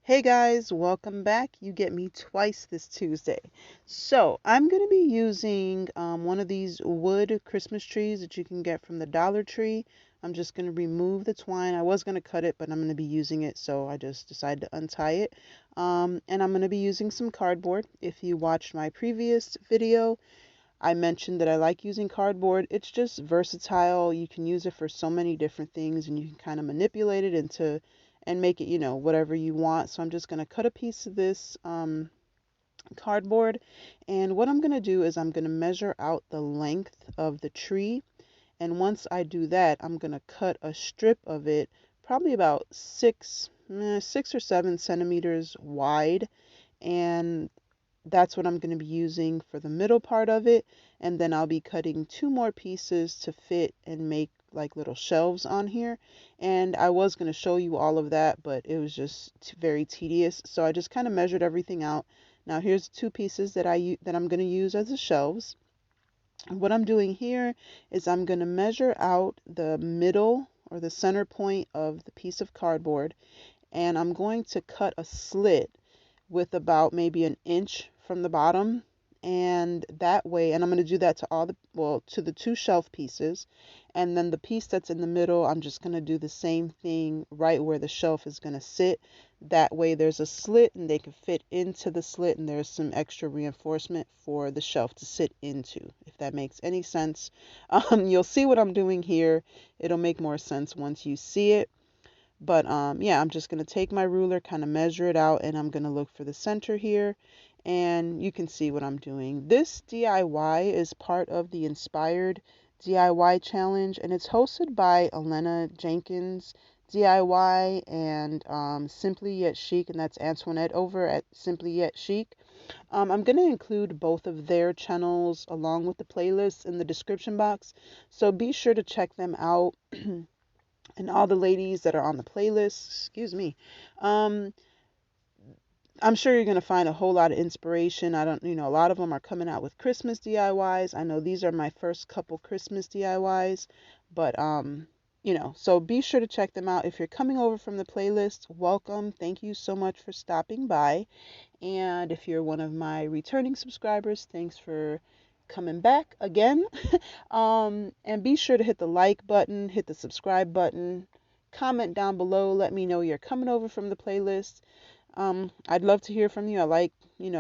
Hey guys, welcome back. You get me twice this Tuesday. So, I'm going to be using one of these wood Christmas trees that you can get from the Dollar Tree. I'm just going to remove the twine. I was going to cut it, but I'm going to be using it, so I just decided to untie it. And I'm going to be using some cardboard. If you watched my previous video, I mentioned that I like using cardboard. It's just versatile. You can use it for so many different things and you can kind of manipulate it into and make it, whatever you want. So I'm just going to cut a piece of this cardboard. And what I'm going to do is I'm going to measure out the length of the tree. And once I do that, I'm going to cut a strip of it, probably about 6 or 7 centimeters wide. And that's what I'm going to be using for the middle part of it. And then I'll be cutting two more pieces to fit and make like little shelves on here. And I was going to show you all of that, but it was just very tedious. So I just kind of measured everything out. Now here's two pieces that I'm going to use as the shelves. And what I'm doing here is I'm going to measure out the middle or the center point of the piece of cardboard, and I'm going to cut a slit with about maybe an inch from the bottom, and that way, and I'm going to do that to to the two shelf pieces, and then the piece that's in the middle, I'm just going to do the same thing right where the shelf is going to sit. That way there's a slit and they can fit into the slit, and there's some extra reinforcement for the shelf to sit into, if that makes any sense. You'll see what I'm doing here. It'll make more sense once you see it. But yeah, I'm just going to take my ruler, kind of measure it out, and I'm going to look for the center here. And you can see what I'm doing. This DIY is part of the Inspired DIY challenge, and it's hosted by Elena Jenkins DIY and Simply Yet Chic, and that's Antoinette over at Simply Yet Chic. I'm going to include both of their channels along with the playlist in the description box, so be sure to check them out. And all the ladies that are on the playlist, excuse me. Um, I'm sure you're going to find a whole lot of inspiration. I don't, a lot of them are coming out with Christmas DIYs. I know these are my first couple Christmas DIYs, but so be sure to check them out. If you're coming over from the playlist, welcome. Thank you so much for stopping by. And if you're one of my returning subscribers, thanks for coming back again. And be sure to hit the like button, hit the subscribe button, comment down below, let me know you're coming over from the playlist. I'd love to hear from you. I like,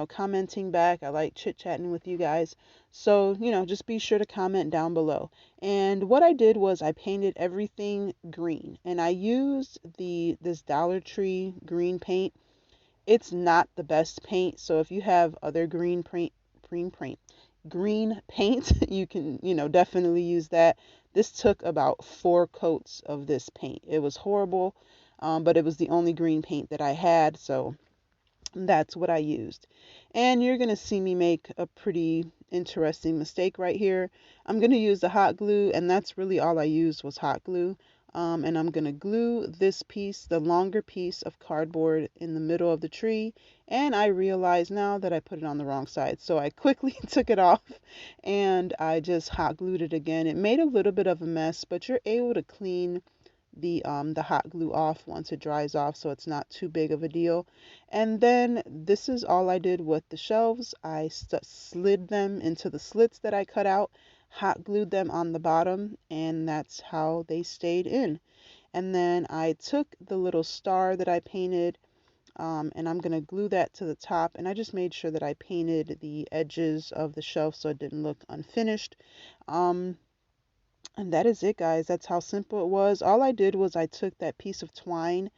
commenting back. I like chit-chatting with you guys. So, just be sure to comment down below. And what I did was I painted everything green, and I used this Dollar Tree green paint. It's not the best paint, so if you have other green paint, green paint, you can, definitely use that. This took about 4 coats of this paint. It was horrible, but it was the only green paint that I had, so that's what I used. And you're going to see me make a pretty interesting mistake right here. I'm going to use the hot glue, and that's really all I used was hot glue. And I'm going to glue this piece, the longer piece of cardboard, in the middle of the tree. And I realize now that I put it on the wrong side. So I quickly took it off and I just hot glued it again. It made a little bit of a mess, but you're able to clean the hot glue off once it dries off, so it's not too big of a deal. And then this is all I did with the shelves. I slid them into the slits that I cut out, hot glued them on the bottom, and that's how they stayed in. And then I took the little star that I painted, and I'm gonna glue that to the top, and I just made sure that I painted the edges of the shelf so it didn't look unfinished. And that is it, guys. That's how simple it was. All I did was I took that piece of twine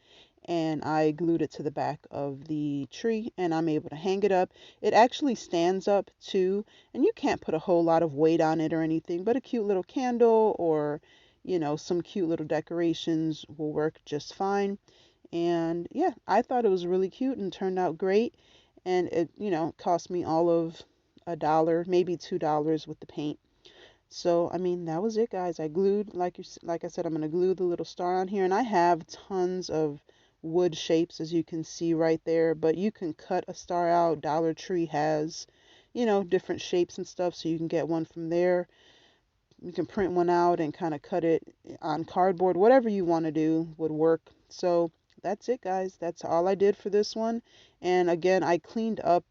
and I glued it to the back of the tree, and I'm able to hang it up. It actually stands up too, and you can't put a whole lot of weight on it or anything, but a cute little candle or, some cute little decorations will work just fine. And yeah, I thought it was really cute and turned out great. And it, cost me all of $1, maybe $2 with the paint. So, I mean, that was it, guys. I glued, like I said, I'm going to glue the little star on here. And I have tons of wood shapes, as you can see right there. But you can cut a star out. Dollar Tree has, different shapes and stuff. So you can get one from there. You can print one out and kind of cut it on cardboard. Whatever you want to do would work. So that's it, guys. That's all I did for this one. And again, I cleaned up,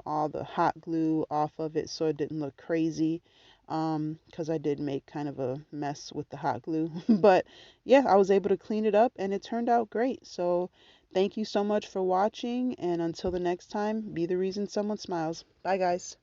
all the hot glue off of it so it didn't look crazy. Because I did make kind of a mess with the hot glue. But yeah, I was able to clean it up and it turned out great. So thank you so much for watching. And until the next time, be the reason someone smiles. Bye, guys.